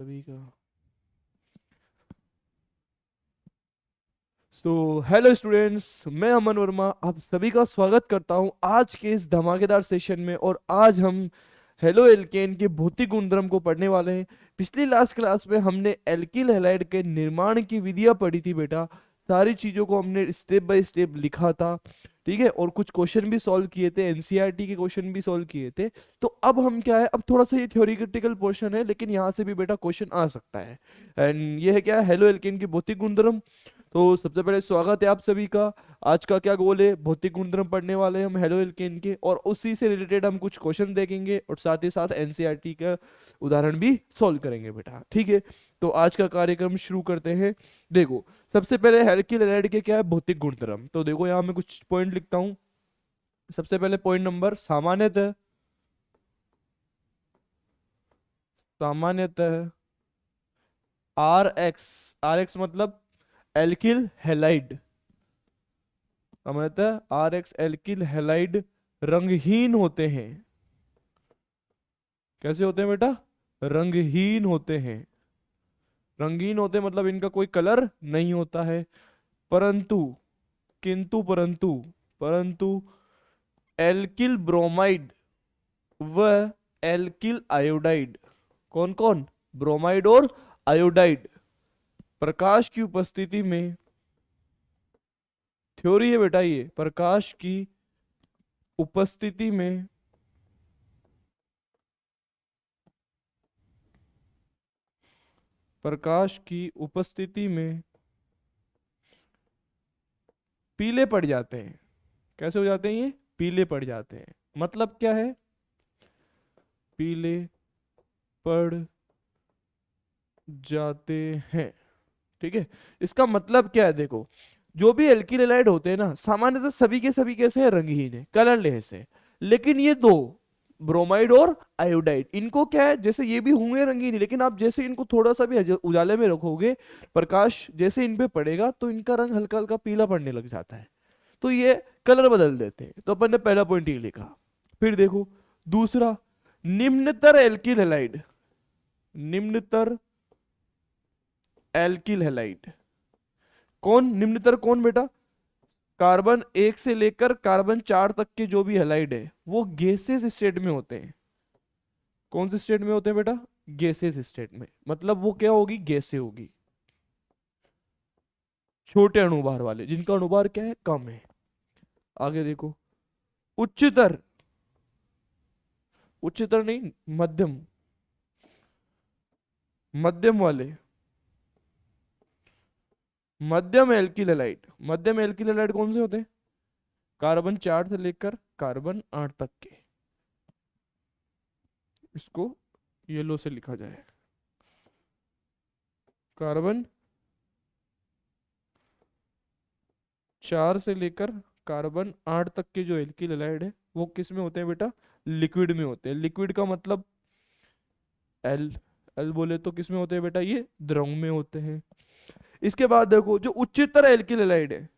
सभी का hello students, मैं अमन वर्मा आप सभी का स्वागत करता हूं आज के इस धमाकेदार सेशन में। और आज हम हेलो एल्केन के भौतिक गुणधर्म को पढ़ने वाले हैं। पिछली लास्ट क्लास में हमने एल्किल हैलाइड के निर्माण की विधियां पढ़ी थी बेटा। सारी चीजों को हमने स्टेप बाय स्टेप लिखा था, ठीक है। और कुछ क्वेश्चन भी सॉल्व किए थे, एनसीईआरटी के क्वेश्चन भी सॉल्व किए थे। तो अब हम क्या है, अब थोड़ा सा ये थ्योरेटिकल पोर्शन है, लेकिन यहाँ से भी बेटा क्वेश्चन आ सकता है। एंड ये है क्या, हेलो एल्केन की भौतिक गुणधर्म। तो सबसे पहले स्वागत है आप सभी का। आज का क्या गोल है, भौतिक गुणधर्म पढ़ने वाले हैं हम हेलो एल्केन के, और उसी से रिलेटेड हम कुछ क्वेश्चन देखेंगे और साथ ही साथ एनसीईआरटी का उदाहरण भी सॉल्व करेंगे बेटा, ठीक है। तो आज का कार्यक्रम शुरू करते हैं। देखो, सबसे पहले एल्किल हैलाइड के क्या है भौतिक गुणधर्म। तो देखो यहाँ मैं कुछ पॉइंट लिखता हूँ। सबसे पहले पॉइंट नंबर, सामान्यतः सामान्यतः आर एक्स मतलब एल्किल हैलाइड। सामान्यतः आर एक्स एल्किल हैलाइड रंगहीन होते हैं। कैसे होते हैं बेटा? रंगहीन होते हैं। रंगीन होते हैं मतलब इनका कोई कलर नहीं होता है। परंतु किंतु परंतु परंतु एल्किल ब्रोमाइड व एल्किल आयोडाइड, कौन कौन, ब्रोमाइड और आयोडाइड, प्रकाश की उपस्थिति में, थ्योरी है बेटा ये, प्रकाश की उपस्थिति में प्रकाश की उपस्थिति में पीले पड़ जाते हैं। कैसे हो जाते हैं ये? पीले पड़ जाते हैं। मतलब क्या है? पीले पड़ जाते हैं, ठीक है। इसका मतलब क्या है? देखो, जो भी एल्किल हैलाइड होते हैं ना, सामान्यतः सभी के सभी कैसे हैं, रंगहीन है, कलरलेस है। लेकिन ये दो, ब्रोमाइड और आयोडाइड, इनको क्या है, जैसे ये भी होंगे रंगीन, लेकिन आप जैसे इनको थोड़ा सा भी उजाले में रखोगे, प्रकाश जैसे इन पे पड़ेगा तो इनका रंग हल्का हल्का पीला पड़ने लग जाता है। तो ये कलर बदल देते हैं। तो अपन ने पहला पॉइंट ये लिखा। फिर देखो दूसरा, निम्नतर एल्किल हैलाइड, निम्नतर एल्किल हैलाइड, कौन निम्नतर, कौन बेटा? कार्बन 1 से लेकर कार्बन 4 तक के जो भी हैलाइड है वो गैसेस स्टेट में होते हैं। कौन से स्टेट में होते हैं बेटा? गैसेस स्टेट में। मतलब वो क्या होगी, गैसे होगी, छोटे अणुभार वाले, जिनका अणुभार क्या है, कम है। आगे देखो, उच्चतर, उच्चतर नहीं, मध्यम, मध्यम वाले, मध्यम एल्किल हैलाइड। मध्यम एल्किल हैलाइड कौन से होते हैं? कार्बन 4 से लेकर कार्बन 8 तक के। इसको येलो से लिखा जाए। कार्बन 4 से लेकर कार्बन 8 तक के जो एल्किल हैलाइड है वो किस में होते हैं बेटा? लिक्विड में होते हैं। लिक्विड का मतलब एल, एल बोले तो किस में होते हैं बेटा? ये द्रव में होते हैं। इसके बाद देखो, जो उच्चतर एल्किल हैलाइड है,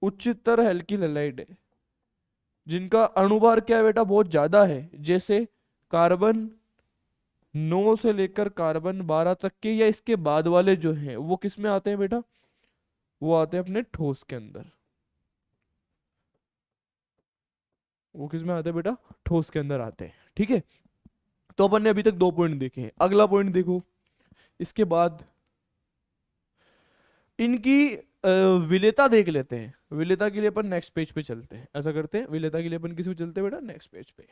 उच्चतर एल्किल हैलाइड है, जिनका अणुभार क्या है बेटा, बहुत ज्यादा है, जैसे कार्बन 9 से लेकर कार्बन 12 तक के, या इसके बाद वाले जो हैं वो किस में आते हैं बेटा? वो आते हैं अपने ठोस के अंदर। वो किस में आते हैं बेटा? ठोस के अंदर आते हैं, ठीक है। तो अपन ने अभी तक दो पॉइंट देखे हैं। अगला पॉइंट देखो, इसके बाद इनकी विलेयता देख लेते हैं। विलेयता के लिए अपन नेक्स्ट पेज पे चलते हैं। ऐसा करते हैं, विलेयता के लिए अपन किस पे चलते हैं बेटा? नेक्स्ट पेज पे।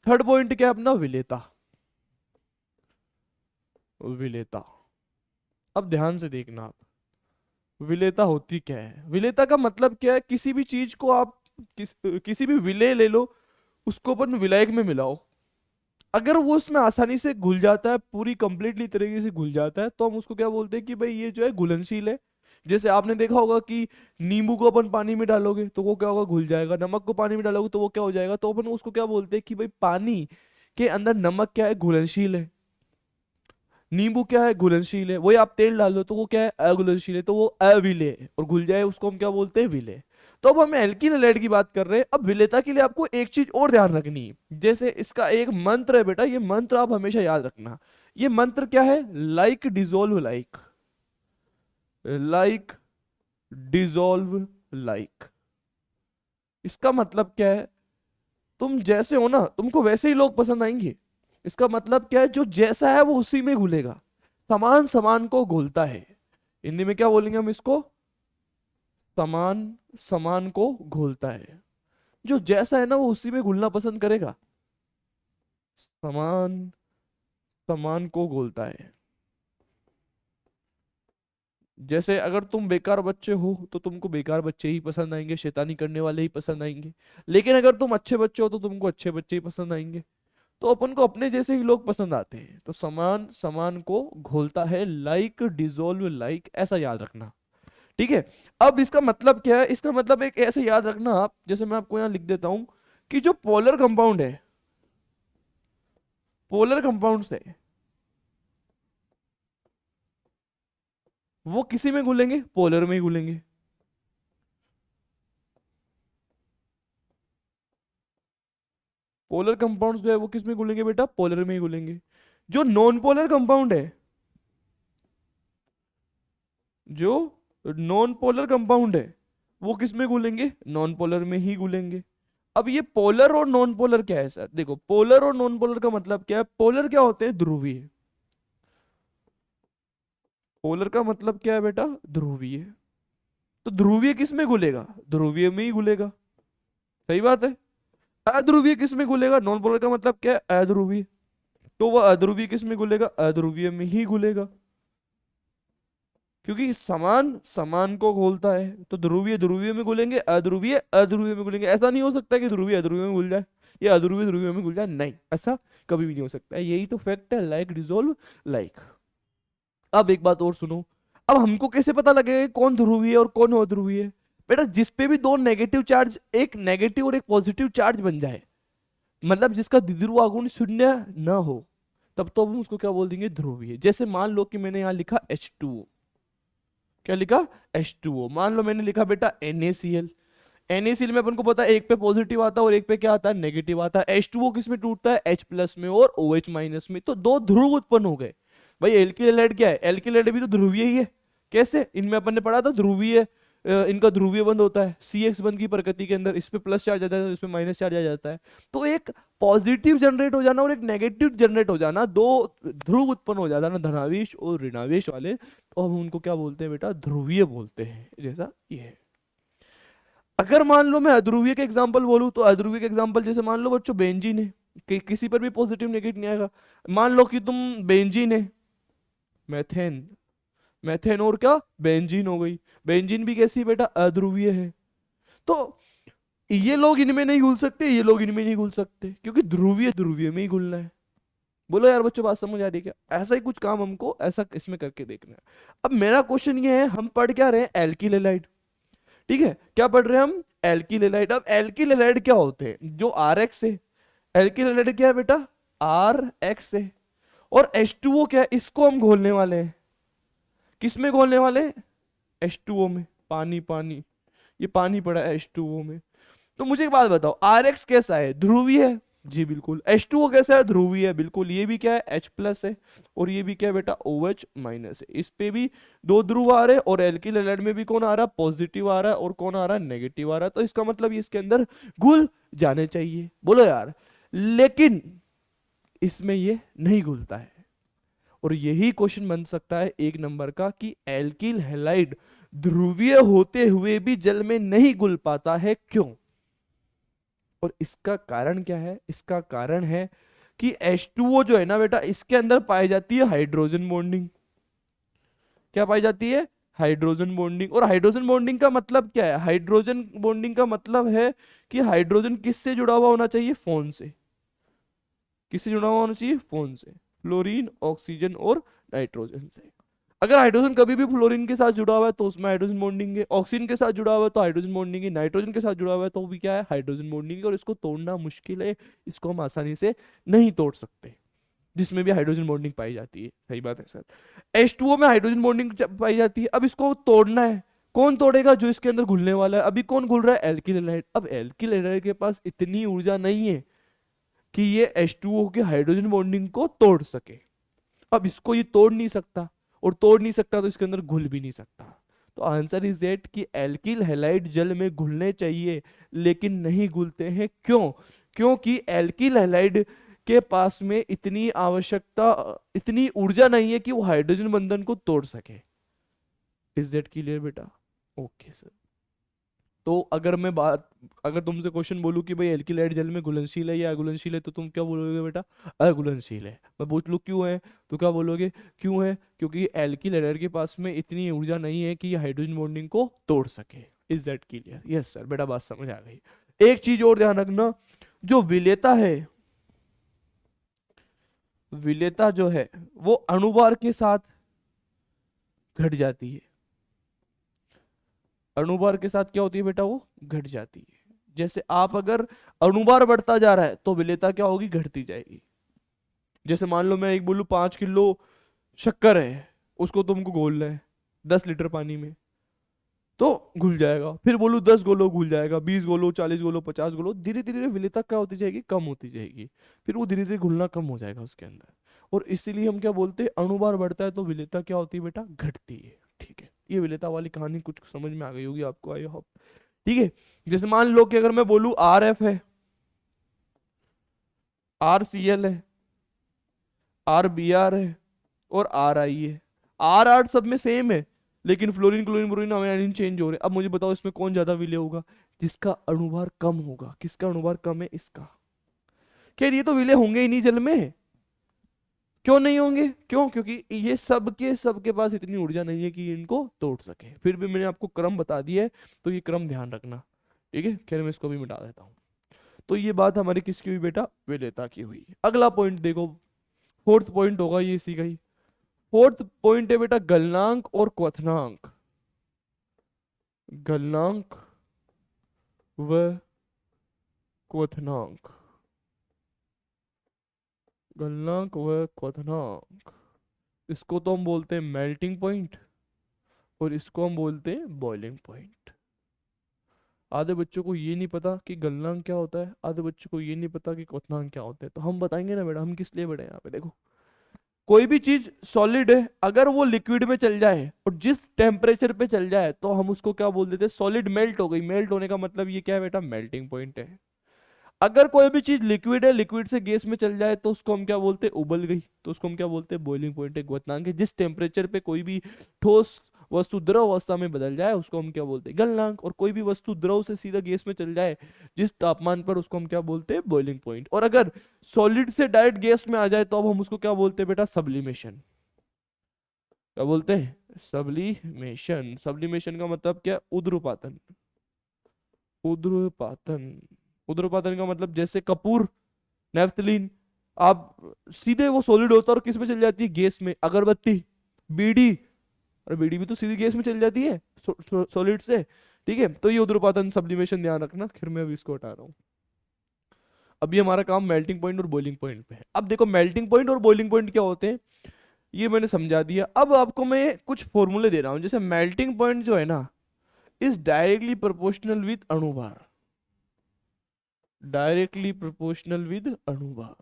थर्ड पॉइंट क्या है अपना? विलेयता। विलेयता, अब ध्यान से देखना आप, विलेयता होती क्या है। विलेयता का मतलब क्या है? किसी भी चीज को आप किसी भी विलेय ले लो, उसको अपन विलायक में मिलाओ, अगर वो उसमें आसानी से घुल जाता है, पूरी कंप्लीटली तरीके से घुल जाता है, तो हम उसको क्या बोलते हैं कि भाई ये जो है घुलनशील है। जैसे आपने देखा होगा कि नींबू को अपन पानी में डालोगे तो वो क्या होगा, घुल जाएगा। नमक को पानी में डालोगे तो वो क्या हो जाएगा। तो अपन उसको क्या बोलते हैं कि भाई पानी के अंदर नमक क्या है, घुलनशील है। नींबू क्या है, घुलनशील है। वही आप तेल डाल दो तो वो क्या है, अघुलनशील है, तो वो अविलेय है, और घुल जाए उसको हम क्या बोलते हैं, विलेय। तो अब हम एल्किल हैलाइड की बात कर रहे हैं। अब विलेयता के लिए आपको एक चीज और ध्यान रखनी है, जैसे इसका एक मंत्र है बेटा, ये मंत्र आप हमेशा याद रखना। ये मंत्र क्या है? Like dissolve like, like dissolve like. इसका मतलब क्या है? तुम जैसे हो ना, तुमको वैसे ही लोग पसंद आएंगे। इसका मतलब क्या है? जो जैसा है वो उसी में घुलेगा। समान समान को घुलता है। हिंदी में क्या बोलेंगे हम इसको? समान समान को घोलता है। जो जैसा है ना वो उसी में घुलना पसंद करेगा। समान समान को घोलता है। जैसे अगर तुम बेकार बच्चे हो तो तुमको बेकार बच्चे ही पसंद आएंगे, शैतानी करने वाले ही पसंद आएंगे। लेकिन अगर तुम अच्छे बच्चे हो तो तुमको अच्छे बच्चे ही पसंद आएंगे। तो अपन को अपने जैसे ही लोग पसंद आते हैं। तो समान समान को घोलता है, लाइक डिजोल्व लाइक, ऐसा याद रखना। ठीक है। अब इसका मतलब क्या है? इसका मतलब एक ऐसे याद रखना आप, जैसे मैं आपको यहां लिख देता हूं कि जो पोलर कंपाउंड है, पोलर कंपाउंड है, वो किसी में घुलेंगे? पोलर में ही घुलेंगे। पोलर कंपाउंड्स जो है वो किस में घुलेंगे बेटा? पोलर में ही घुलेंगे। जो नॉन पोलर कंपाउंड है, जो नॉन पोलर कंपाउंड है, वो किस में घुलेंगे? नॉन पोलर में ही घुलेंगे। अब ये पोलर और नॉन पोलर क्या है सर? देखो, पोलर और नॉन पोलर का मतलब क्या है? पोलर क्या होते हैं? ध्रुवीय। पोलर का मतलब क्या है बेटा? ध्रुवीय। तो ध्रुवीय किस में घुलेगा? ध्रुवीय में ही घुलेगा। सही बात है। अध्रुवीय किस में घुलेगा? नॉन पोलर का मतलब क्या है? अध्रुवीय। तो वह अध्रुवीय किस में घुलेगा? अध्रुवीय में ही घुलेगा। क्योंकि समान समान को घोलता है। तो ध्रुवीय ध्रुवीय में घुलेंगे, अध्रुवीय अध्रुवीय में घुलेंगे। ऐसा नहीं हो सकता कि ध्रुवीय अध्रुवीय में घुल जाए या अध्रुवीय ध्रुवीय में घुल जाए, नहीं, ऐसा कभी भी नहीं हो सकता है। यही तो फैक्ट है, लाइक डिजोल्व लाइक। अब एक बात और सुनो। अब हमको कैसे पता लगेगा कि कौन ध्रुवीय है और कौन अध्रुवीय है? बेटा, जिसपे भी दो नेगेटिव चार्ज, एक नेगेटिव और एक पॉजिटिव चार्ज बन जाए, मतलब जिसका द्विध्रुव आघूर्ण शून्य ना हो, तब तो हम उसको क्या बोल देंगे? ध्रुवीय। जैसे मान लो कि मैंने यहां लिखा H2O। क्या लिखा? H2O। मान लो मैंने लिखा बेटा NaCl। NaCl में अपन को पता है एक पे पॉजिटिव आता है और एक पे क्या आता है? नेगेटिव आता है। H2O किस में टूटता है? H प्लस में और OH माइनस में। तो दो ध्रुव उत्पन्न हो गए। भाई एल्किल हैलाइड क्या है? एल्किल हैलाइड भी तो ध्रुवीय ही है। कैसे? इनमें अपन ने पढ़ा था ध्रुवीय, इनका ध्रुवीय बंध होता है CX बंध की प्रकृति के अंदर। इस पे प्लस चार्ज आ जाता है, इस पे माइनस चार्ज आ जाता है। तो एक पॉजिटिव जनरेट हो जाना और एक नेगेटिव जनरेट हो जाना, दो ध्रुव उत्पन्न हो जाता है ना, धनावेश और ऋणावेश वाले, तो हम उनको क्या बोलते हैं बेटा? ध्रुवीय बोलते हैं। जैसा ये है। अगर मान लो मैं अध्रुवीय के एग्जांपल बोलूं, तो अध्रुवीय के एग्जांपल जैसे मान लो बच्चों बेंजीन है, किसी पर भी पॉजिटिव नेगेटिव नहीं आएगा। मान लो कि तुम बेंजीन है, मेथेन, मेथेन और क्या? बेंजीन हो गई। बेंजीन भी कैसी है बेटा? अध्रुवीय है। तो ये लोग इनमें नहीं घुल सकते, ये लोग इनमें नहीं घुल सकते, क्योंकि ध्रुवीय ध्रुवीय में ही घुलना है। बोलो यार बच्चों, बात समझ आ रही है क्या? ऐसा ही कुछ काम हमको ऐसा इसमें करके देखना है। अब मेरा क्वेश्चन ये है, हम पढ़ क्या रहे हैं? Alkyl halide. ठीक है, क्या पढ़ रहे हैं हम? Alkyl halide. अब एल्किल हैलाइड क्या होते हैं? जो RX है, एल्किल हैलाइड क्या है बेटा? RX है। और H2O क्या है? इसको हम घोलने वाले हैं। किस में घोलने वाले हैं? H2O में। पानी पानी, ये पानी पड़ा है H2O में। तो मुझे एक बात बताओ, RX कैसा है? ध्रुवीय है। जी बिल्कुल। H2O कैसा है? ध्रुवीय है। बिल्कुल। ये भी क्या है? H प्लस है। और ये भी क्या है बेटा? OH माइनस है। इस पे भी दो ध्रुव आ रहे हैं, और एल्किल हैलाइड में भी कौन आ रहा है? पॉजिटिव आ रहा है। और कौन आ रहा है? नेगेटिव आ रहा है। तो इसका मतलब ये इसके अंदर घुल जाने चाहिए। बोलो यार। लेकिन इसमें ये नहीं घुलता है। और यही क्वेश्चन बन सकता है 1 नंबर का, कि एल्किल हैलाइड ध्रुवीय होते हुए भी जल में नहीं घुल पाता है, क्यों? और इसका कारण क्या है? इसका कारण है कि H2O जो है ना बेटा, इसके अंदर पाई जाती है हाइड्रोजन बॉन्डिंग। क्या पाई जाती है? Hydrogen bonding. और हाइड्रोजन बॉन्डिंग का मतलब क्या है? हाइड्रोजन बॉन्डिंग का मतलब है कि हाइड्रोजन किससे जुड़ा हुआ होना चाहिए? फोन से। किससे जुड़ा हुआ होना चाहिए? फोन से। फ्लोरीन, ऑक्सीजन और नाइट्रोजन से। अगर हाइड्रोजन कभी भी फ्लोरीन के साथ जुड़ा हुआ है तो उसमें हाइड्रोजन बॉन्डिंग है, ऑक्सीजन के साथ जुड़ा हुआ है तो हाइड्रोजन बॉन्डिंग है, नाइट्रोजन के साथ जुड़ा हुआ है तो भी क्या है? हाइड्रोजन बॉन्डिंग है। और इसको तोड़ना मुश्किल है, इसको हम आसानी से नहीं तोड़ सकते, जिसमें भी हाइड्रोजन बॉन्डिंग पाई जाती है। सही बात है सर। H2O में हाइड्रोजन बॉन्डिंग पाई जाती है। अब इसको तोड़ना है, कौन तोड़ेगा? जो इसके अंदर घुलने वाला है। अभी कौन घुल रहा है? Alkyl halide. अब एल्किल हैलाइड के पास इतनी ऊर्जा नहीं है कि ये H2O के हाइड्रोजन बॉन्डिंग को तोड़ सके। अब इसको ये तोड़ नहीं सकता, और तोड़ नहीं सकता तो इसके अंदर घुल भी नहीं सकता। तो आंसर इज दैट कि एल्किल हैलाइड जल में घुलने चाहिए लेकिन नहीं घुलते हैं। क्यों? क्योंकि एल्किल हैलाइड के पास में इतनी आवश्यकता, इतनी ऊर्जा नहीं है कि वो हाइड्रोजन बंधन को तोड़ सके। इज दैट क्लियर बेटा? Okay sir. तो अगर तुमसे क्वेश्चन बोलूं कि भाई एल्किलाइड जल में घुलनशील है या अघुलनशील है, तो तुम क्या बोलोगे बेटा? अघुलनशील है। मैं पूछ लूं क्यों है, तो क्या बोलोगे? क्यों है? क्योंकि एल्किलाइड के पास में इतनी ऊर्जा नहीं है कि ये हाइड्रोजन बॉन्डिंग को तोड़ सके। Is that clear? Yes sir बेटा, बात समझ आ गई। एक चीज और ध्यान रखना, जो विलेयता है, विलेयता जो है वो अणुभार के साथ घट जाती है। अणुभार के साथ क्या होती है बेटा? वो घट जाती है। जैसे आप अगर अणुभार बढ़ता जा रहा है तो विलेयता क्या होगी? घटती जाएगी। जैसे मान लो मैं एक बोलूं 5 किलो शक्कर है, उसको तुमको घोलना है 10 लीटर पानी में, तो घुल जाएगा। फिर बोलूं 10 गोलो, घुल जाएगा। 20 गोलो, 40 गोलो, 50 गोलो, धीरे धीरे विलेयता क्या होती जाएगी? कम होती जाएगी। फिर वो धीरे धीरे घुलना कम हो जाएगा उसके अंदर। और इसीलिए हम क्या बोलते हैं? अणुभार बढ़ता है तो विलेयता क्या होती है बेटा? घटती है। ठीक है, ये विलेयता वाली कहानी कुछ समझ में आ गई होगी आपको, आई होप। ठीक है, जैसे मान लो कि अगर मैं बोलूं RF है, RCl है, RBr है, और RI है। R सब में सेम है, लेकिन fluorine, chlorine, bromine, iodine change हो रहे हैं। अब मुझे बताओ इसमें कौन ज्यादा विलेय होगा? जिसका अणुभार कम होगा। किसका अणुभार कम है? इसका। क्या ये तो विलेय होंगे ही नहीं जल में? क्यों नहीं होंगे? क्यों? क्योंकि ये सबके पास इतनी ऊर्जा नहीं है कि इनको तोड़ सके। फिर भी मैंने आपको क्रम बता दिया है, तो ये क्रम ध्यान रखना। ठीक है, खैर मैं इसको भी मिटा देता हूँ। तो ये बात हमारी किसकी हुई बेटा? विलेयता की हुई। अगला पॉइंट देखो, फोर्थ पॉइंट होगा ये इसी का ही। फोर्थ पॉइंट है बेटा गलनांक और क्वथनांक। गलनांक व क्वथनांक। गलनांक व क्वथनांक, इसको तो हम बोलते हैं मेल्टिंग पॉइंट, और इसको हम बोलते हैं बॉइलिंग पॉइंट। आधे बच्चों को ये नहीं पता कि गलनांक क्या होता है, आधे बच्चों को ये नहीं पता कि क्वथनांक क्या होता है। तो हम बताएंगे ना बेटा, हम किस लिए बड़े हैं यहाँ पे। देखो, कोई भी चीज सॉलिड है, अगर वो लिक्विड में चल जाए और जिस टेम्परेचर पे चल जाए तो हम उसको क्या बोल देते हैं? सॉलिड मेल्ट हो गई। मेल्ट होने का मतलब ये क्या है बेटा? मेल्टिंग पॉइंट है। अगर कोई भी चीज लिक्विड है, लिक्विड से गैस में चल जाए तो उसको हम क्या बोलते हैं? उबल गई। तो उसको हम क्या बोलते हैं? बॉइलिंग पॉइंट है। क्वथनांक है जिस टेम्परेचर पे कोई भी ठोस वस्तु द्रव अवस्था में बदल जाए उसको हम क्या बोलते हैं? गलनांक। और कोई भी वस्तु द्रव से सीधा गैस में चल जाए जिस तापमान पर, उसको हम क्या बोलते हैं? Boiling point. और अगर सॉलिड से डायरेक्ट गैस में आ जाए तो अब हम उसको क्या बोलते हैं बेटा? सब्लिमेशन। क्या बोलते हैं? सब्लिमेशन। सब्लिमेशन का मतलब क्या? उद्रुपातन। उद्रुपातन। उद्रुपातन का मतलब जैसे कपूर, नेफ्थलीन, आप सीधे वो सॉलिड होता है और किस में चल जाती है? गैस में। अगरबत्ती, बीड़ी, और बीड़ी भी तो सीधी गैस में चल जाती है सॉलिड से। ठीक है, तो ये उद्रुपातन, सब्लिमेशन ध्यान रखना। फिर मैं अभी इसको हटा रहा हूँ। अभी हमारा काम मेल्टिंग पॉइंट और बॉइलिंग पॉइंट पे है। अब देखो मेल्टिंग पॉइंट और बॉइलिंग पॉइंट क्या होते हैं, ये मैंने समझा दिया। अब आपको मैं कुछ फॉर्मूले दे रहा हूं। जैसे मेल्टिंग पॉइंट जो है ना, इज डायरेक्टली प्रोपोर्शनल विद अणुभार। डायरेक्टली प्रोपोर्शनल विद अणुभार।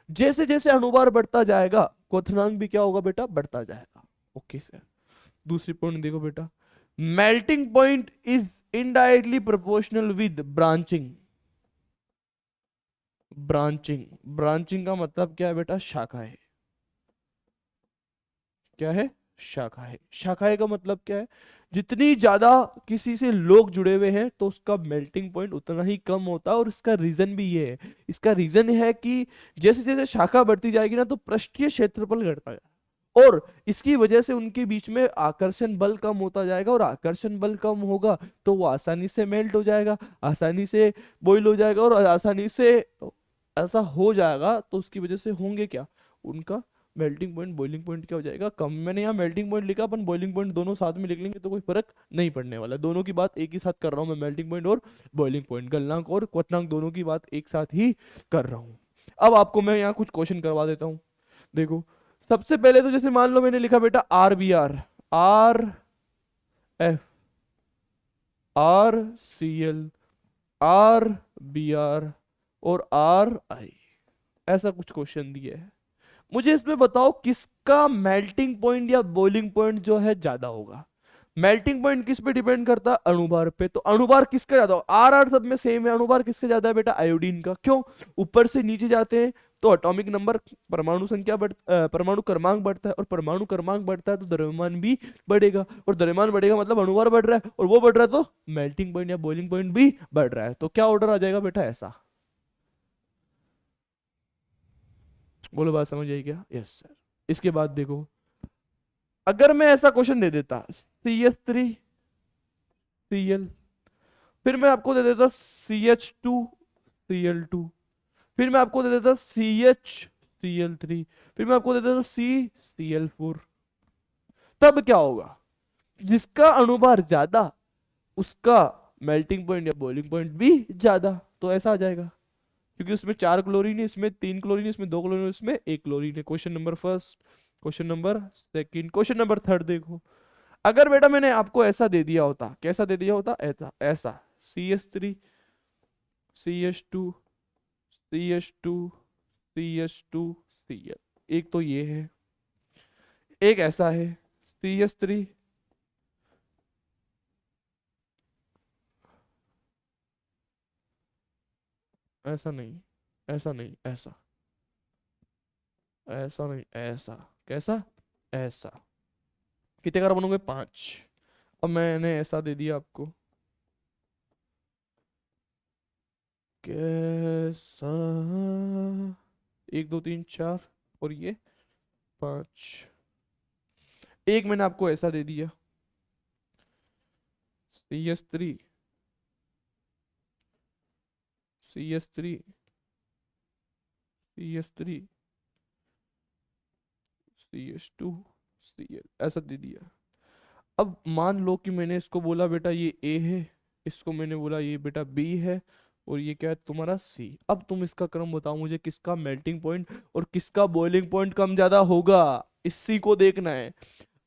जैसे जैसे अणुभार बढ़ता जाएगा क्वथनांक भी क्या होगा बेटा? बढ़ता जाएगा। Okay sir. दूसरी पॉइंट देखो बेटा, melting point is indirectly proportional with branching. Branching. Branching का मतलब क्या है बेटा? शाखा है। क्या है? शाखा है। शाखाएं का मतलब क्या है? जितनी ज्यादा किसी से लोग जुड़े हुए हैं तो उसका मेल्टिंग पॉइंट उतना ही कम होता है। और इसका रीजन भी ये है, इसका रीजन है कि जैसे जैसे शाखा बढ़ती जाएगी ना तो पृष्ठीय क्षेत्रफल घटता जाएगा, और इसकी वजह से उनके बीच में आकर्षण बल कम होता जाएगा। और आकर्षण बल कम होगा तो वो आसानी से मेल्ट हो जाएगा, आसानी से बॉइल हो जाएगा, और आसानी से ऐसा हो जाएगा। तो उसकी वजह से होंगे क्या? उनका मेल्टिंग पॉइंट, बॉइलिंग पॉइंट क्या हो जाएगा? कम। मैंने यहाँ मेल्टिंग पॉइंट लिखा, अपन बॉइलिंग पॉइंट दोनों साथ में लिख लेंगे तो कोई फर्क नहीं पड़ने वाला। दोनों की बात एक ही साथ कर रहा हूँ मैं, मेल्टिंग पॉइंट और बॉइलिंग पॉइंट, गलनांक और क्वथनांक दोनों की बात एक साथ ही कर रहा हूँ। अब आपको मैं यहाँ कुछ क्वेश्चन करवा देता हूँ। देखो, सबसे पहले तो जैसे मान लो मैंने लिखा बेटा RBr, RF, R C L, R B R और आर आई, ऐसा कुछ क्वेश्चन दिया है। मुझे इसमें बताओ किसका मेल्टिंग पॉइंट या बॉइलिंग पॉइंट जो है ज्यादा होगा। मेल्टिंग पॉइंट किस पे डिपेंड करता है? अणुभार पे। तो अणुभार किसका ज्यादा हो? आर आर सब में सेम है, अणुभार किसका ज्यादा है बेटा? आयोडीन का। क्यों? ऊपर से नीचे जाते हैं तो एटॉमिक नंबर, परमाणु संख्या परमाणु क्रमांक बढ़ता है, और परमाणु क्रमांक बढ़ता है तो द्रव्यमान भी बढ़ेगा, और द्रव्यमान बढ़ेगा मतलब अणुभार बढ़ रहा है, और वो बढ़ रहा है तो मेल्टिंग पॉइंट या बॉइलिंग पॉइंट भी बढ़ रहा है। तो क्या ऑर्डर आ जाएगा बेटा? ऐसा। बोलो, बात समझ आई क्या? Yes sir. इसके बाद देखो, अगर मैं ऐसा क्वेश्चन दे देता CH3Cl, फिर मैं आपको दे देता CH2Cl2, फिर मैं आपको दे देता CHCl3, फिर मैं आपको दे देता CCl4, तब क्या होगा? जिसका अणुभार ज्यादा उसका मेल्टिंग पॉइंट या बॉइलिंग पॉइंट भी ज्यादा। तो ऐसा आ जाएगा, क्योंकि उसमें 4 क्लोरीन है, इसमें 3 क्लोरीन है, इसमें 2 क्लोरीन है, इसमें 1 क्लोरीन है। Question number first, question number second, question number third देखो। अगर बेटा मैंने आपको ऐसा दे दिया होता, कैसा दे दिया होता? ऐसा ऐसा, CH3 CH2 CH2 Cl, एक तो ये है, एक ऐसा है CH3, ऐसा नहीं, ऐसा नहीं, ऐसा, ऐसा नहीं, ऐसा, कैसा? ऐसा। कितने कार्बन होंगे? 5। अब मैंने ऐसा दे दिया आपको, कैसा? 1 2 3 4, और ये 5। एक मैंने आपको ऐसा दे दिया, CH3, CH3, CH3, CH2Cl, ऐसा दे दिया। अब मान लो कि मैंने इसको बोला बेटा ये A है, इसको मैंने बोला ये बेटा B है, और ये क्या है तुम्हारा C। अब तुम इसका क्रम बताओ मुझे, किसका मेल्टिंग पॉइंट और किसका बॉइलिंग पॉइंट कम ज्यादा होगा, इसी को देखना है।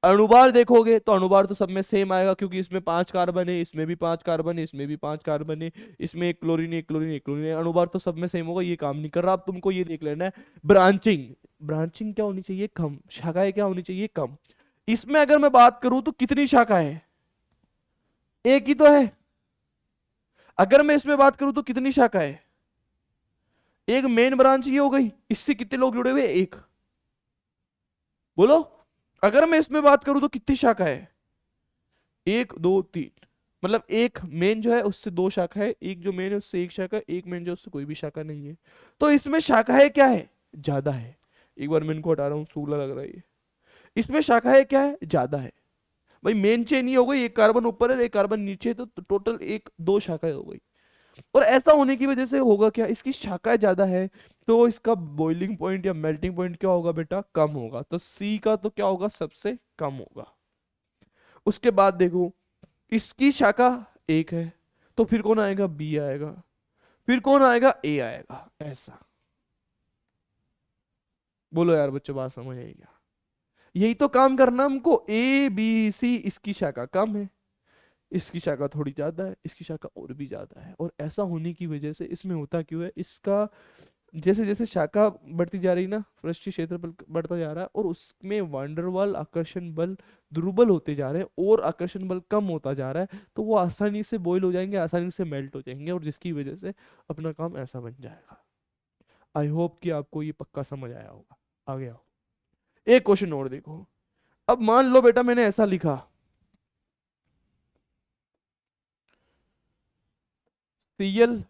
अणुभार देखोगे तो अणुभार तो सब में सेम आएगा, क्योंकि इसमें 5 कार्बन है, इसमें भी 5 कार्बन है, इसमें भी 5 कार्बन है, इसमें 1 क्लोरीन, 1 क्लोरीन, 1 क्लोरीन है। अणुभार तो सब में सेम होगा, ये काम नहीं कर रहा। अब तुमको ये देख लेना है ब्रांचिंग। ब्रांचिंग क्या होनी चाहिए? कम। शाखाएं क्या होनी चाहिए? कम। इसमें अगर मैं बात करूं तो कितनी शाखाएं है? एक ही तो है। अगर मैं इसमें बात करूं तो कितनी शाखाएं है? एक मेन ब्रांच ये हो गई, इससे कितने लोग जुड़े हुए? एक। बोलो। अगर मैं इसमें बात करूं तो कितनी शाखाएं है? 1 2 3, मतलब एक मेन जो है उससे 2 शाखा है, एक जो मेन है उससे 1 शाखा है, एक मेन जो है उससे कोई भी शाखा नहीं है। तो इसमें शाखाएं क्या है? ज्यादा है। एक बार मैं इनको हटा रहा हूँ, सूला लग रहा है ये। इसमें शाखाएं क्या है? ज्यादा है। भाई मेन चेन ही हो गई, एक कार्बन ऊपर है एक कार्बन नीचे है, तो टोटल 1 2 शाखाएं हो गई। और ऐसा होने की वजह से होगा क्या? इसकी शाखाएं ज्यादा है, तो इसका बॉइलिंग पॉइंट या मेल्टिंग पॉइंट क्या होगा बेटा? कम होगा। तो सी का तो क्या होगा? सबसे कम होगा। उसके बाद देखो, इसकी शाखा एक है, तो फिर कौन आएगा? बी आएगा, फिर कौन आएगा? ए आएगा। ऐसा। बोलो यार बच्चों, बात समझ आई क्या? यही तो काम करना हमको। A B C, इसकी शाखा कम है, इसकी शाखा थोड़ी ज्यादा है, इसकी शाखा और भी ज्यादा है। और ऐसा होने की वजह से इसमें होता क्यों है? इसका जैसे जैसे शाखा बढ़ती जा रही ना, पृष्ठीय क्षेत्रफल बढ़ता जा रहा है, और उसमें वांडरवाल आकर्षण बल दुर्बल होते जा रहे हैं, और आकर्षण बल कम होता जा रहा है, तो वो आसानी से बॉयल हो जाएंगे, आसानी से मेल्ट हो जाएंगे, और जिसकी वजह से अपना काम ऐसा बन जाएगा। आई होप कि आपको ये पक्का समझ आया होगा। आगे आओ, एक क्वेश्चन और देखो। अब मान लो बेटा मैंने ऐसा लिखा, सीएल,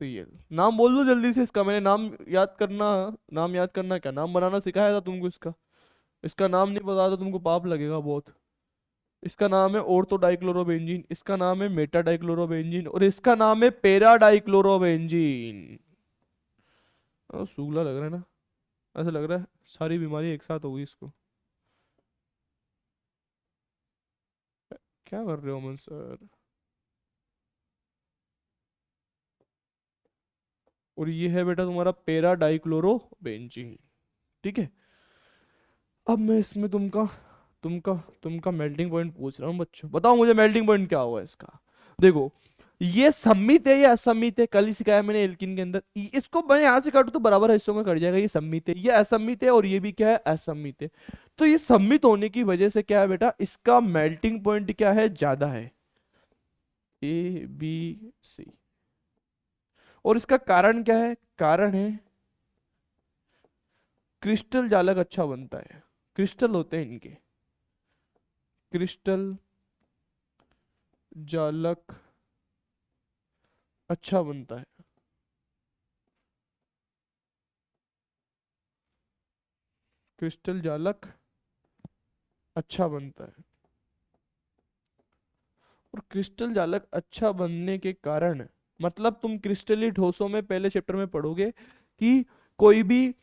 सीएल। नाम बोल दो जल्दी से इसका, मैंने नाम याद करना, नाम याद करना क्या? नाम बनाना सिखाया था तुमको इसका? इसका नाम नहीं पता तो तुमको पाप लगेगा बहुत। इसका नाम है ऑर्थो डाइक्लोरोबेंजीन, इसका नाम है मेटा डाइक्लोरोबेंजीन, और इसका नाम है पेरा डाइक्लोरोबेंजीन। सूगला लग रहा है ना? ऐसा लग रहा है सारी बीमारी एक साथ हो गई इसको। क्या कर रहे हो अमन सर? और ये है बेटा तुम्हारा पेरा डाइक्लोरोबेंजीन। ठीक है। अब मैं इसमें तुमका तुमका तुमका मेल्टिंग पॉइंट पूछ रहा हूँ बच्चों, बताओ मुझे मेल्टिंग पॉइंट क्या हुआ इसका। देखो, ये सम्मित है या असम्मित है, कल ही सिखाया मैंने एल्किन के अंदर। इसको मैं यहाँ से काटू तो बराबर हिस्सों में कट जाएगा। ये सम्मित है, ये असम्मित है, और ये भी क्या है, असम्मित है। तो ये सम्मित होने की वजह से क्या है बेटा, इसका मेल्टिंग पॉइंट क्या है, ज्यादा है, ABC। और इसका कारण क्या है, कारण है क्रिस्टल जालक अच्छा बनता है। क्रिस्टल होते हैं इनके, क्रिस्टल जालक अच्छा बनता है। क्रिस्टल जालक अच्छा बनता है। और क्रिस्टल जालक अच्छा बनने के कारण, मतलब तुम क्रिस्टली ठोसों में पहले चैप्टर में पढ़ोगे कि कोई भी,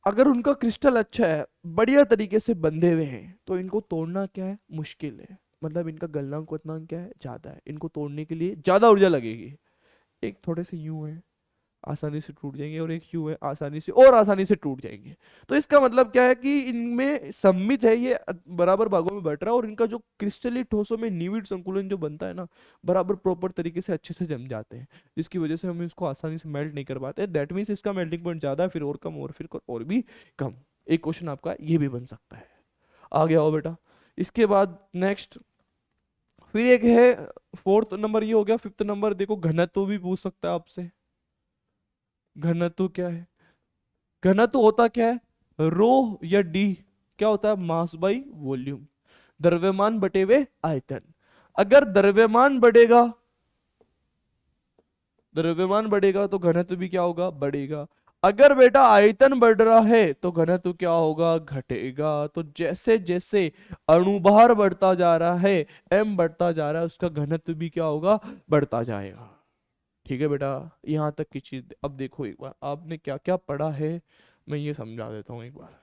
अगर उनका क्रिस्टल अच्छा है, बढ़िया तरीके से बंधे हुए हैं, तो इनको तोड़ना क्या है, मुश्किल है। मतलब इनका गलनांक क्वथनांक क्या है, ज्यादा है, इनको तोड़ने के लिए ज्यादा ऊर्जा लगेगी। एक थोड़े से यूं है, आसानी से टूट जाएंगे, और एक यूं है, आसानी से और आसानी से टूट जाएंगे। तो इसका मतलब क्या है कि इनमें सम्मित है, ये बराबर भागों में बट रहा है, और इनका जो क्रिस्टली ठोसों में निविड संकुलन जो बनता है ना, बराबर प्रॉपर तरीके से अच्छे से जम जाते हैं, जिसकी वजह से हम इसको आसानी से मेल्ट नहीं कर पाते। दैट मीन्स इसका मेल्टिंग पॉइंट ज्यादा है, फिर और कम, और फिर और भी कम। एक क्वेश्चन आपका ये भी बन सकता है। आ गया हो बेटा। इसके बाद नेक्स्ट फिर एक है, फोर्थ नंबर ये हो गया। फिफ्थ नंबर देखो, घनत्व भी पूछ सकता है आपसे। घनत्व क्या है, घनत्व होता क्या है, रो या डी, क्या होता है, मास बाई वॉल्यूम, द्रव्यमान बटे हुए आयतन। अगर द्रव्यमान बढ़ेगा तो घनत्व भी क्या होगा, बढ़ेगा। अगर बेटा आयतन बढ़ रहा है तो घनत्व क्या होगा, घटेगा। तो जैसे जैसे अणुभार बढ़ता जा रहा है, m बढ़ता जा रहा है, उसका घनत्व भी क्या होगा, बढ़ता जाएगा। ठीक है बेटा, यहाँ तक की चीज अब देखो एक बार, आपने क्या क्या पढ़ा है, मैं ये समझा देता हूँ एक बार।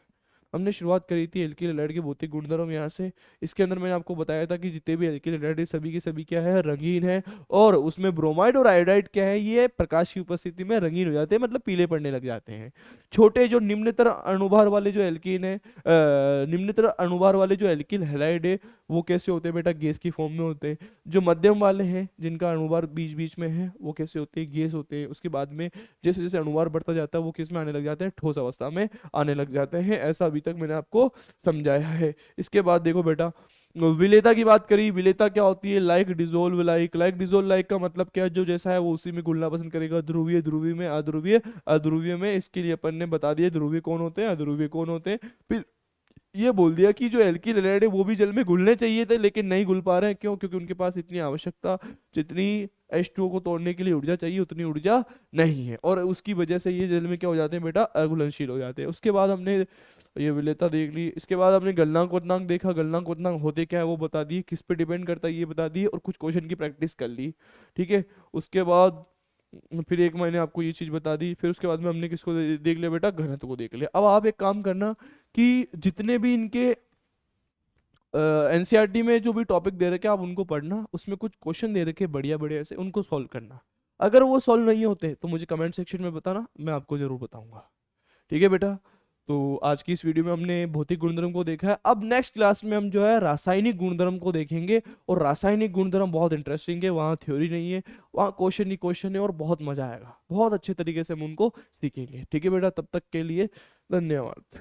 हमने शुरुआत करी थी एल्किल हैलाइड के भौतिक गुणधर्म यहाँ से। इसके अंदर मैंने आपको बताया था कि जितने भी एल्किल हैलाइड है, सभी के सभी क्या है, रंगीन है। और उसमें ब्रोमाइड और आयोडाइड क्या है, ये प्रकाश की उपस्थिति में रंगीन हो जाते हैं, मतलब पीले पड़ने लग जाते हैं। छोटे जो निम्नतर अणुभार वाले जो एल्कीन है, निम्नतर अणुभार वाले जो एल्किल हैलाइड है, वो कैसे होते हैं बेटा, गैस की फॉर्म में होते हैं। जो मध्यम वाले हैं, जिनका अणुभार बीच बीच में है, वो कैसे होते हैं, गैस होते हैं। उसके बाद में जैसे जैसे अणुभार बढ़ता जाता है, वो किस में आने लग जाते हैं, ठोस अवस्था में आने लग जाते हैं। ऐसा अभी तक मैंने आपको समझाया है। इसके बाद देखो बेटा, विलेयता की बात करी। विलेयता क्या होती है, like dissolve like. Like dissolve like का मतलब क्या है, जो जैसा है वो उसी में घुलना पसंद करेगा। ध्रुवीय ध्रुवीय में, अध्रुवीय अध्रुवीय में। इसके लिए अपन ने बता दिया ध्रुवीय कौन होते हैं, अध्रुवीय कौन होते हैं। फिर ये बोल दिया कि जो एल्किल हैलाइड है वो भी जल में घुलने चाहिए थे, लेकिन नहीं घुल पा रहे हैं। क्यों, क्योंकि उनके पास इतनी आवश्यकता, जितनी H2O को तोड़ने के लिए ऊर्जा चाहिए, उतनी ऊर्जा नहीं है, और उसकी वजह से ये जल में क्या हो जाते हैं बेटा, अघुलनशील हो जाते हैं। उसके बाद हमने ये विलेयता देख ली। इसके बाद हमने गलनांक वलनांक देखा। गलनांक वलनांक होते क्या है वो बता दिए, किस पे डिपेंड करता है ये बता दिए, और कुछ क्वेश्चन की प्रैक्टिस कर ली। ठीक है। उसके बाद फिर एक मैंने आपको ये चीज बता दी। फिर उसके बाद में हमने किसको देख लिया बेटा, घनत्व को देख लिया। अब आप एक काम करना कि जितने भी इनके एनसीईआरटी में जो भी टॉपिक दे रखे आप उनको पढ़ना, उसमें कुछ क्वेश्चन दे रखे बढ़िया बढ़िया से, उनको सॉल्व करना। अगर वो सॉल्व नहीं होते तो मुझे कमेंट सेक्शन में बताना, मैं आपको जरूर बताऊंगा। ठीक है बेटा। तो आज की इस वीडियो में हमने भौतिक गुणधर्म को देखा है। अब नेक्स्ट क्लास में हम जो है रासायनिक गुणधर्म को देखेंगे, और रासायनिक गुणधर्म बहुत इंटरेस्टिंग है। वहाँ थ्योरी नहीं है, वहाँ क्वेश्चन ही क्वेश्चन है, और बहुत मजा आएगा। बहुत अच्छे तरीके से हम उनको सीखेंगे। ठीक है बेटा, तब तक के लिए धन्यवाद।